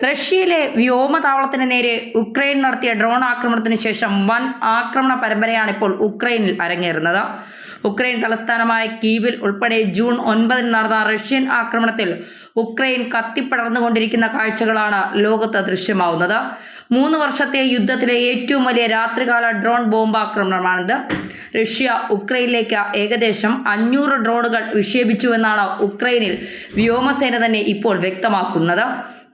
റഷ്യയിലെ വ്യോമതാവളത്തിന് നേരെ ഉക്രൈൻ നടത്തിയ ഡ്രോൺ ആക്രമണത്തിന് ശേഷം വൻ ആക്രമണ പരമ്പരയാണ് ഇപ്പോൾ ഉക്രൈനിൽ അരങ്ങേറുന്നത്. ഉക്രൈൻ തലസ്ഥാനമായ കീവിൽ ഉൾപ്പെടെ ജൂൺ 9 നടന്ന റഷ്യൻ ആക്രമണത്തിൽ ഉക്രൈൻ കത്തിപ്പടർന്നുകൊണ്ടിരിക്കുന്ന കാഴ്ചകളാണ് ലോകത്ത് ദൃശ്യമാവുന്നത്. 3 വർഷത്തെ യുദ്ധത്തിലെ ഏറ്റവും വലിയ രാത്രികാല ഡ്രോൺ ബോംബാക്രമണമാണിത്. റഷ്യ ഉക്രൈനിലേക്ക് ഏകദേശം 500 ഡ്രോണുകൾ വിക്ഷേപിച്ചുവെന്നാണ് ഉക്രൈനിൽ വ്യോമസേന തന്നെ ഇപ്പോൾ വ്യക്തമാക്കുന്നത്.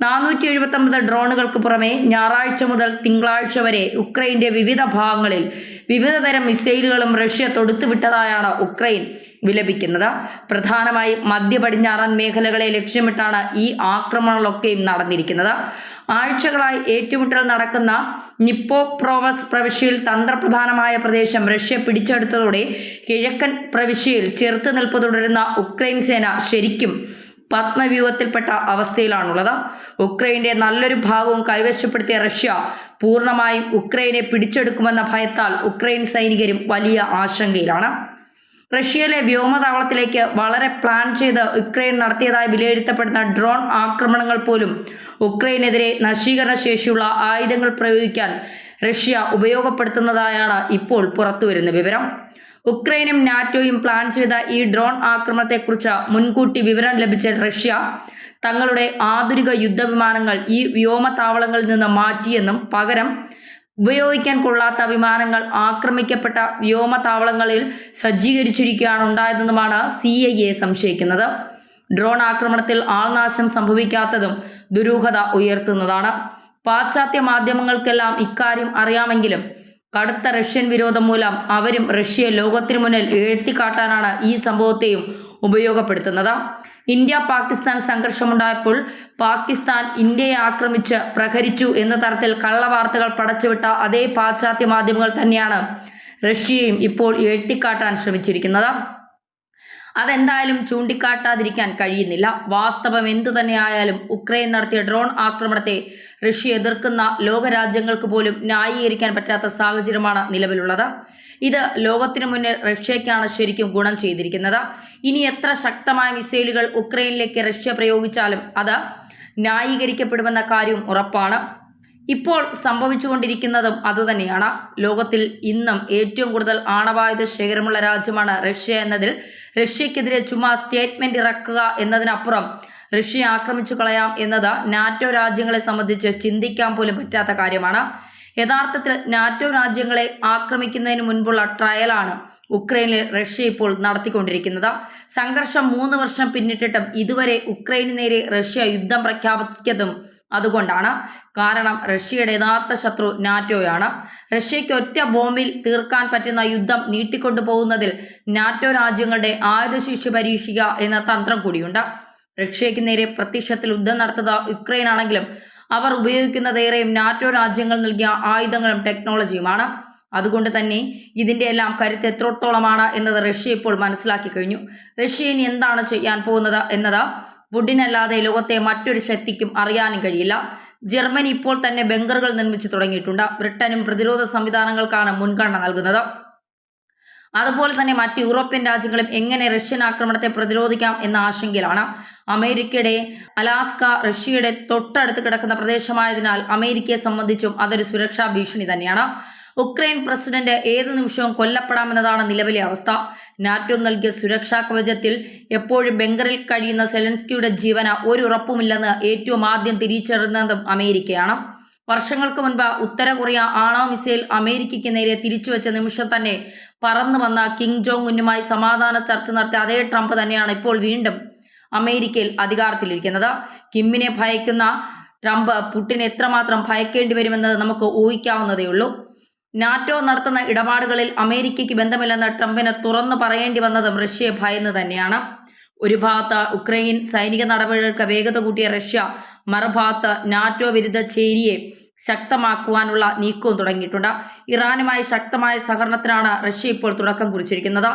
479 ഡ്രോണുകൾക്ക് പുറമെ ഞായറാഴ്ച മുതൽ തിങ്കളാഴ്ച വരെ ഉക്രൈൻ്റെ വിവിധ ഭാഗങ്ങളിൽ വിവിധതരം മിസൈലുകളും റഷ്യ തൊടുത്തുവിട്ടതായാണ് ഉക്രൈൻ വിലപിക്കുന്നത്. പ്രധാനമായും മധ്യ പടിഞ്ഞാറൻ മേഖലകളെ ലക്ഷ്യമിട്ടാണ് ഈ ആക്രമണങ്ങളൊക്കെയും നടന്നിരിക്കുന്നത്. ആഴ്ചകളായി ഏറ്റുമുട്ടൽ നടക്കുന്ന നിപ്രോപെട്രോവ്സ്ക് പ്രവിശ്യയിൽ തന്ത്രപ്രധാനമായ പ്രദേശം റഷ്യ പിടിച്ചെടുത്തതോടെ കിഴക്കൻ പ്രവിശ്യയിൽ ചെറുത്തുനിൽപ്പ് തുടരുന്ന ഉക്രൈൻ സേന ശരിക്കും പത്മവ്യൂഹത്തിൽപ്പെട്ട അവസ്ഥയിലാണുള്ളത്. ഉക്രൈൻ്റെ നല്ലൊരു ഭാഗവും കൈവശപ്പെടുത്തിയ റഷ്യ പൂർണ്ണമായും ഉക്രൈനെ പിടിച്ചെടുക്കുമെന്ന ഭയത്താൽ ഉക്രൈൻ സൈനികരും വലിയ ആശങ്കയിലാണ്. റഷ്യയിലെ വ്യോമതാവളത്തിലേക്ക് വളരെ പ്ലാൻ ചെയ്ത് ഉക്രൈൻ നടത്തിയതായി വിലയിരുത്തപ്പെടുന്ന ഡ്രോൺ ആക്രമണങ്ങൾ പോലും ഉക്രൈനെതിരെ നശീകരണ ശേഷിയുള്ള ആയുധങ്ങൾ പ്രയോഗിക്കാൻ റഷ്യ ഉപയോഗപ്പെടുത്തുന്നതായാണ് ഇപ്പോൾ പുറത്തുവരുന്ന വിവരം. ഉക്രൈനും നാറ്റോയും പ്ലാൻ ചെയ്ത ഈ ഡ്രോൺ ആക്രമണത്തെക്കുറിച്ച് മുൻകൂട്ടി വിവരം ലഭിച്ച റഷ്യ തങ്ങളുടെ ആധുനിക യുദ്ധവിമാനങ്ങൾ ഈ വ്യോമതാവളങ്ങളിൽ നിന്ന് മാറ്റിയെന്നും പകരം ഉപയോഗിക്കാൻ കൊള്ളാത്ത വിമാനങ്ങൾ ആക്രമിക്കപ്പെട്ട വ്യോമതാവളങ്ങളിൽ സജ്ജീകരിച്ചിരിക്കുകയാണ് ഉണ്ടായതെന്നുമാണ് CIA സംശയിക്കുന്നത്. ഡ്രോൺ ആക്രമണത്തിൽ ആൾനാശം സംഭവിക്കാത്തതും ദുരൂഹത ഉയർത്തുന്നതാണ്. പാശ്ചാത്യ മാധ്യമങ്ങൾക്കെല്ലാം ഇക്കാര്യം അറിയാമെങ്കിലും കടുത്ത റഷ്യൻ വിരോധം മൂലം അവരും റഷ്യയെ ലോകത്തിനു മുന്നിൽ ഉയർത്തിക്കാട്ടാനാണ് ഈ സംഭവത്തെയും ഉപയോഗപ്പെടുത്തുന്നത്. ഇന്ത്യ പാകിസ്ഥാൻ സംഘർഷമുണ്ടായപ്പോൾ പാകിസ്ഥാൻ ഇന്ത്യയെ ആക്രമിച്ച് പ്രഹരിച്ചു എന്ന തരത്തിൽ കള്ളവാർത്തകൾ പടച്ചുവിട്ട അതേ പാശ്ചാത്യ മാധ്യമങ്ങൾ തന്നെയാണ് റഷ്യയെയും ഇപ്പോൾ ഉയർത്തിക്കാട്ടാൻ ശ്രമിച്ചിരിക്കുന്നത്. അതെന്തായാലും ചൂണ്ടിക്കാട്ടാതിരിക്കാൻ കഴിയുന്നില്ല. വാസ്തവം എന്തു തന്നെയായാലും ഉക്രൈൻ നടത്തിയ ഡ്രോൺ ആക്രമണത്തെ റഷ്യ എതിർക്കുന്ന ലോകരാജ്യങ്ങൾക്ക് പോലും ന്യായീകരിക്കാൻ പറ്റാത്ത സാഹചര്യമാണ് നിലവിലുള്ളത്. ഇത് ലോകത്തിനു മുന്നിൽ റഷ്യയ്ക്കാണ് ശരിക്കും ഗുണം ചെയ്തിരിക്കുന്നത്. ഇനി എത്ര ശക്തമായ മിസൈലുകൾ ഉക്രൈനിലേക്ക് റഷ്യ പ്രയോഗിച്ചാലും അത് ന്യായീകരിക്കപ്പെടുമെന്ന കാര്യവും ഉറപ്പാണ്. ഇപ്പോൾ സംഭവിച്ചുകൊണ്ടിരിക്കുന്നതും അതുതന്നെയാണ്. ലോകത്തിൽ ഇന്നും ഏറ്റവും കൂടുതൽ ആണവായുധ ശേഖരമുള്ള രാജ്യമാണ് റഷ്യ എന്നതിൽ റഷ്യക്കെതിരെ ചുമ്മാ സ്റ്റേറ്റ്മെന്റ് ഇറക്കുക എന്നതിനപ്പുറം റഷ്യയെ ആക്രമിച്ചു കളയാം എന്നത് നാറ്റോ രാജ്യങ്ങളെ സംബന്ധിച്ച് ചിന്തിക്കാൻ പോലും പറ്റാത്ത കാര്യമാണ്. യഥാർത്ഥത്തിൽ നാറ്റോ രാജ്യങ്ങളെ ആക്രമിക്കുന്നതിന് മുൻപുള്ള ട്രയലാണ് ഉക്രൈനിൽ റഷ്യ ഇപ്പോൾ നടത്തിക്കൊണ്ടിരിക്കുന്നത്. സംഘർഷം 3 വർഷം പിന്നിട്ടിട്ടും ഇതുവരെ ഉക്രൈന് നേരെ റഷ്യ യുദ്ധം പ്രഖ്യാപിക്കുന്നതും അതുകൊണ്ടാണ്. കാരണം റഷ്യയുടെ യഥാർത്ഥ ശത്രു നാറ്റോയാണ്. റഷ്യയ്ക്ക് ഒറ്റ ബോംബിൽ തീർക്കാൻ പറ്റുന്ന യുദ്ധം നീട്ടിക്കൊണ്ടുപോകുന്നതിൽ നാറ്റോ രാജ്യങ്ങളുടെ ആയുധശേഷി പരീക്ഷിക്കുക എന്ന തന്ത്രം കൂടിയുണ്ട്. റഷ്യയ്ക്ക് നേരെ പ്രത്യക്ഷത്തിൽ യുദ്ധം നടത്തുന്നത് ഉക്രൈൻ ആണെങ്കിലും അവർ ഉപയോഗിക്കുന്നതേറെയും നാറ്റോ രാജ്യങ്ങൾ നൽകിയ ആയുധങ്ങളും ടെക്നോളജിയുമാണ്. അതുകൊണ്ട് തന്നെ ഇതിൻ്റെ എല്ലാം കരുത്ത് എത്രത്തോളമാണ് എന്നത് റഷ്യ ഇപ്പോൾ മനസ്സിലാക്കി കഴിഞ്ഞു. റഷ്യ ഇനി എന്താണ് ചെയ്യാൻ പോകുന്നത് എന്നത് പുടിനല്ലാതെ ലോകത്തെ മറ്റൊരു ശക്തിക്കും അറിയാനും കഴിയില്ല. ജർമ്മനി ഇപ്പോൾ തന്നെ ബങ്കറുകൾ നിർമ്മിച്ചു തുടങ്ങിയിട്ടുണ്ട്. ബ്രിട്ടനും പ്രതിരോധ സംവിധാനങ്ങൾക്കാണ് മുൻഗണന നൽകുന്നത്. അതുപോലെ തന്നെ മറ്റ് യൂറോപ്യൻ രാജ്യങ്ങളും എങ്ങനെ റഷ്യൻ ആക്രമണത്തെ പ്രതിരോധിക്കാം എന്ന ആശങ്കയിലാണ്. അമേരിക്കയുടെ അലാസ്ക റഷ്യയുടെ തൊട്ടടുത്ത് കിടക്കുന്ന പ്രദേശമായതിനാൽ അമേരിക്കയെ സംബന്ധിച്ചും അതൊരു സുരക്ഷാ ഭീഷണി തന്നെയാണ്. ഉക്രൈൻ പ്രസിഡന്റ് ഏത് നിമിഷവും കൊല്ലപ്പെടാമെന്നതാണ് നിലവിലെ അവസ്ഥ. നാറ്റോ നൽകിയ സുരക്ഷാ കവചത്തിൽ എപ്പോഴും ബങ്കറിൽ കഴിയുന്ന സെലൻസ്കിയുടെ ജീവന് ഒരു ഉറപ്പുമില്ലെന്ന് ഏറ്റവും ആദ്യം തിരിച്ചറിഞ്ഞതും അമേരിക്കയാണ്. വർഷങ്ങൾക്ക് മുൻപ് ഉത്തര കൊറിയ ആണവ മിസൈൽ അമേരിക്കയ്ക്ക് നേരെ തിരിച്ചുവെച്ച നിമിഷം തന്നെ പറന്നു വന്ന കിം ജോങ് ഉന്നുമായി സമാധാന ചർച്ച നടത്തിയ അതേ ട്രംപ് തന്നെയാണ് ഇപ്പോൾ വീണ്ടും അമേരിക്കയിൽ അധികാരത്തിലിരിക്കുന്നത്. കിമ്മിനെ ഭയക്കുന്ന ട്രംപ് പുടിനെ എത്രമാത്രം ഭയക്കേണ്ടി വരുമെന്നത് നമുക്ക് ഊഹിക്കാവുന്നതേയുള്ളൂ. നാറ്റോ നടത്തുന്ന ഇടപാടുകളിൽ അമേരിക്കയ്ക്ക് ബന്ധമില്ലെന്ന് ട്രംപിന് തുറന്നു പറയേണ്ടി വന്നതും റഷ്യയെ ഭയന്ന് തന്നെയാണ്. ഒരു ഭാഗത്ത് ഉക്രൈൻ സൈനിക നടപടികൾക്ക് വേഗത കൂട്ടിയ റഷ്യ മറുഭാഗത്ത് നാറ്റോ വിരുദ്ധ ചേരിയെ ശക്തമാക്കുവാനുള്ള നീക്കവും തുടങ്ങിയിട്ടുണ്ട്. ഇറാനുമായി ശക്തമായ സഹകരണത്തിനാണ് റഷ്യ ഇപ്പോൾ തുടക്കം കുറിച്ചിരിക്കുന്നത്.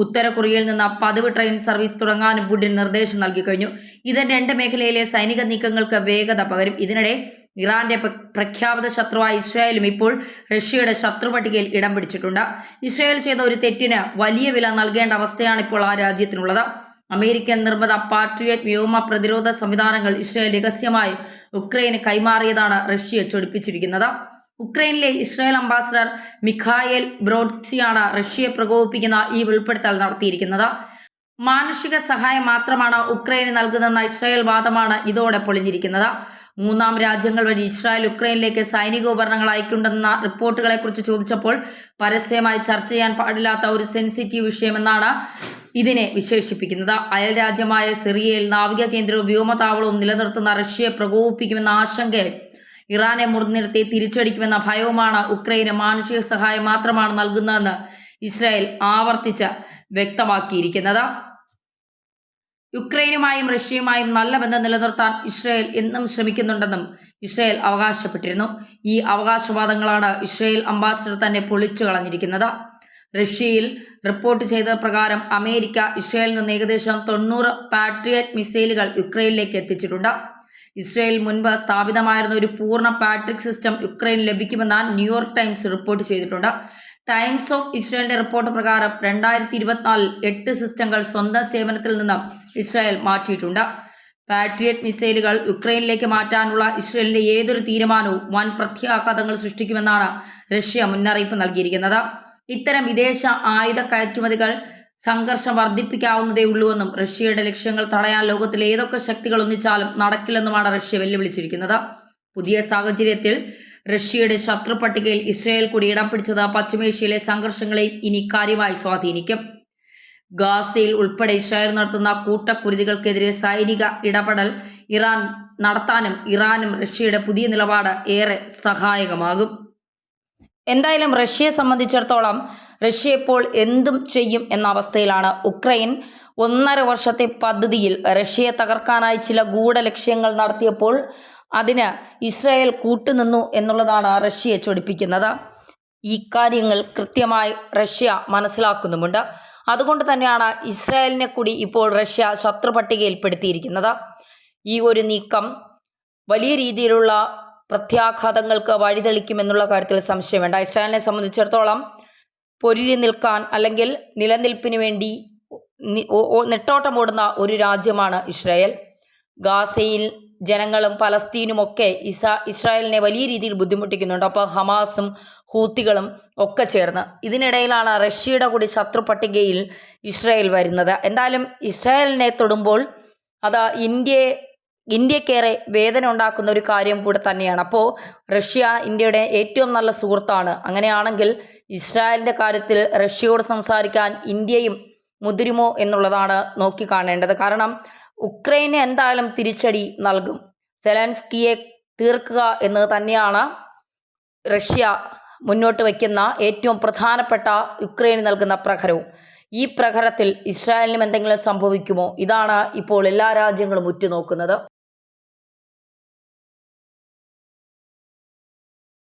ഉത്തര കൊറിയയിൽ നിന്ന് പതിവ് ട്രെയിൻ സർവീസ് തുടങ്ങാനും പുടിൻ നിർദ്ദേശം നൽകി കഴിഞ്ഞു. ഇത് 2 മേഖലയിലെ സൈനിക നീക്കങ്ങൾക്ക് വേഗത പകരും. ഇതിനിടെ ഇറാന്റെ പ്രഖ്യാപിത ശത്രുവായ ഇസ്രായേലും ഇപ്പോൾ റഷ്യയുടെ ശത്രുപട്ടികയിൽ ഇടം പിടിച്ചിട്ടുണ്ട്. ഇസ്രായേൽ ചെയ്ത ഒരു തെറ്റിന് വലിയ വില നൽകേണ്ട അവസ്ഥയാണ് ഇപ്പോൾ ആ രാജ്യത്തിനുള്ളത്. അമേരിക്കൻ നിർമ്മിത പാട്രിയറ്റ് വ്യോമ പ്രതിരോധ സംവിധാനങ്ങൾ ഇസ്രായേൽ രഹസ്യമായി ഉക്രൈന് കൈമാറിയതാണ് റഷ്യയെ ചൊടിപ്പിച്ചിരിക്കുന്നത്. ഉക്രൈനിലെ ഇസ്രായേൽ അംബാസഡർ മിഖായേൽ ബ്രോഡ്സിയാണ് റഷ്യയെ പ്രകോപിപ്പിക്കുന്ന ഈ വെളിപ്പെടുത്തൽ നടത്തിയിരിക്കുന്നത്. മാനുഷിക സഹായം മാത്രമാണ് ഉക്രൈന് നൽകുന്നതെന്ന ഇസ്രായേൽ വാദമാണ് ഇതോടെ പൊളിഞ്ഞിരിക്കുന്നത്. മൂന്നാം രാജ്യങ്ങൾ വഴി ഇസ്രായേൽ ഉക്രൈനിലേക്ക് സൈനിക ഉപകരണങ്ങൾ അയക്കുന്നുണ്ടെന്ന റിപ്പോർട്ടുകളെക്കുറിച്ച് ചോദിച്ചപ്പോൾ പരസ്യമായി ചർച്ച ചെയ്യാൻ പാടില്ലാത്ത ഒരു സെൻസിറ്റീവ് വിഷയമെന്നാണ് ഇതിനെ വിശേഷിപ്പിക്കുന്നത്. അയൽ രാജ്യമായ സിറിയയിൽ നാവിക കേന്ദ്രവും വ്യോമതാവളവും നിലനിർത്തുന്ന റഷ്യയെ പ്രകോപിപ്പിക്കുമെന്ന ആശങ്കയിൽ ഇറാനെ മുൻനിർത്തി തിരിച്ചടിക്കുമെന്ന ഭയവുമാണ് ഉക്രൈന് മാനുഷിക സഹായം മാത്രമാണ് നൽകുന്നതെന്ന് ഇസ്രായേൽ ആവർത്തിച്ച് വ്യക്തമാക്കിയിരിക്കുന്നത്. യുക്രൈനുമായും റഷ്യയുമായും നല്ല ബന്ധം നിലനിർത്താൻ ഇസ്രായേൽ എന്നും ശ്രമിക്കുന്നുണ്ടെന്നും ഇസ്രായേൽ അവകാശപ്പെട്ടിരുന്നു. ഈ അവകാശവാദങ്ങളാണ് ഇസ്രായേൽ അംബാസഡർ തന്നെ പൊളിച്ചു കളഞ്ഞിരിക്കുന്നത്. റഷ്യയിൽ റിപ്പോർട്ട് ചെയ്ത പ്രകാരം അമേരിക്ക ഇസ്രായേലിൽ നിന്ന് ഏകദേശം 90 പാട്രിയറ്റ് മിസൈലുകൾ യുക്രൈനിലേക്ക് എത്തിച്ചിട്ടുണ്ട്. ഇസ്രായേൽ മുൻപ് സ്ഥാപിതമായിരുന്ന ഒരു പൂർണ്ണ പാട്രിക് സിസ്റ്റം യുക്രൈന് ലഭിക്കുമെന്ന് ന്യൂയോർക്ക് ടൈംസ് റിപ്പോർട്ട് ചെയ്തിട്ടുണ്ട്. ടൈംസ് ഓഫ് ഇസ്രായേലിന്റെ റിപ്പോർട്ട് പ്രകാരം 2024 8 സിസ്റ്റങ്ങൾ സ്വന്തം സേവനത്തിൽ നിന്ന് ഇസ്രായേൽ മാറ്റിയിട്ടുണ്ട്. പാട്രിയറ്റ് മിസൈലുകൾ യുക്രൈനിലേക്ക് മാറ്റാനുള്ള ഇസ്രായേലിന്റെ ഏതൊരു തീരുമാനവും വൻ പ്രത്യാഘാതങ്ങൾ സൃഷ്ടിക്കുമെന്നാണ് റഷ്യ മുന്നറിയിപ്പ് നൽകിയിരിക്കുന്നത്. ഇത്തരം വിദേശ ആയുധ കയറ്റുമതികൾ സംഘർഷം വർദ്ധിപ്പിക്കാവുന്നതേ ഉള്ളൂവെന്നും റഷ്യയുടെ ലക്ഷ്യങ്ങൾ തടയാൻ ലോകത്തിലെ ഏതൊക്കെ ശക്തികൾ ഒന്നിച്ചാലും നടക്കില്ലെന്നുമാണ് റഷ്യ വെല്ലുവിളിച്ചിരിക്കുന്നത്. പുതിയ സാഹചര്യത്തിൽ റഷ്യയുടെ ശത്രു പട്ടികയിൽ ഇസ്രായേൽ കൂടി ഇടം പിടിച്ചത് പശ്ചിമേഷ്യയിലെ സംഘർഷങ്ങളെയും ഇനി കാര്യമായി സ്വാധീനിക്കും. ഗാസയിൽ ഉൾപ്പെടെ ഇസ്രായേൽ നടത്തുന്ന കൂട്ടക്കുരുതികൾക്കെതിരെ സൈനിക ഇടപെടൽ ഇറാൻ നടത്താനും ഇറാനും റഷ്യയുടെ പുതിയ നിലപാട് ഏറെ സഹായകമാകും. എന്തായാലും റഷ്യയെ സംബന്ധിച്ചിടത്തോളം റഷ്യ ഇപ്പോൾ എന്തും ചെയ്യും എന്ന അവസ്ഥയിലാണ്. ഉക്രൈൻ 1.5 വർഷത്തെ പദ്ധതിയിൽ റഷ്യയെ തകർക്കാനായി ചില ഗൂഢലക്ഷ്യങ്ങൾ നടത്തിയപ്പോൾ അതിന് ഇസ്രായേൽ കൂട്ടുനിന്നു എന്നുള്ളതാണ് റഷ്യയെ ചൊടിപ്പിക്കുന്നത്. ഈ കാര്യങ്ങൾ കൃത്യമായി റഷ്യ മനസ്സിലാക്കുന്നുമുണ്ട്. അതുകൊണ്ട് തന്നെയാണ് ഇസ്രായേലിനെ കൂടി ഇപ്പോൾ റഷ്യ ശത്രു പട്ടികയിൽപ്പെടുത്തിയിരിക്കുന്നത്. ഈ ഒരു നീക്കം വലിയ രീതിയിലുള്ള പ്രത്യാഘാതങ്ങൾക്ക് വഴിതെളിക്കുമെന്നുള്ള കാര്യത്തിൽ സംശയം വേണ്ട. ഇസ്രായേലിനെ സംബന്ധിച്ചിടത്തോളം പൊരുതി നിൽക്കാൻ അല്ലെങ്കിൽ നിലനിൽപ്പിന് വേണ്ടി നെട്ടോട്ടമോടുന്ന ഒരു രാജ്യമാണ് ഇസ്രായേൽ. ഗാസയിൽ ജനങ്ങളും പലസ്തീനുമൊക്കെ ഇസ്രായേലിനെ വലിയ രീതിയിൽ ബുദ്ധിമുട്ടിക്കുന്നുണ്ട്. അപ്പോൾ ഹമാസും ഹൂത്തികളും ഒക്കെ ചേർന്ന് ഇതിനിടയിലാണ് റഷ്യയുടെ കൂടി ശത്രു പട്ടികയിൽ ഇസ്രായേൽ വരുന്നത്. എന്തായാലും ഇസ്രായേലിനെ തൊടുമ്പോൾ അത് ഇന്ത്യക്കേറെ വേദന ഉണ്ടാക്കുന്ന ഒരു കാര്യം കൂടെ തന്നെയാണ്. അപ്പോൾ റഷ്യ ഇന്ത്യയുടെ ഏറ്റവും നല്ല സുഹൃത്താണ്. അങ്ങനെയാണെങ്കിൽ ഇസ്രായേലിൻ്റെ കാര്യത്തിൽ റഷ്യയോട് സംസാരിക്കാൻ ഇന്ത്യയും മുതിരുമോ എന്നുള്ളതാണ് നോക്കിക്കാണേണ്ടത്. കാരണം ഉക്രൈന് എന്തായാലും തിരിച്ചടി നൽകും. സെലൻസ്കിയെ തീർക്കുക എന്ന് തന്നെയാണ് റഷ്യ മുന്നോട്ട് വയ്ക്കുന്ന ഏറ്റവും പ്രധാനപ്പെട്ട യുക്രൈന് നൽകുന്ന പ്രഹരവും. ഈ പ്രഹരത്തിൽ ഇസ്രായേലിനും എന്തെങ്കിലും സംഭവിക്കുമോ? ഇതാണ് ഇപ്പോൾ എല്ലാ രാജ്യങ്ങളും ഉറ്റുനോക്കുന്നത്.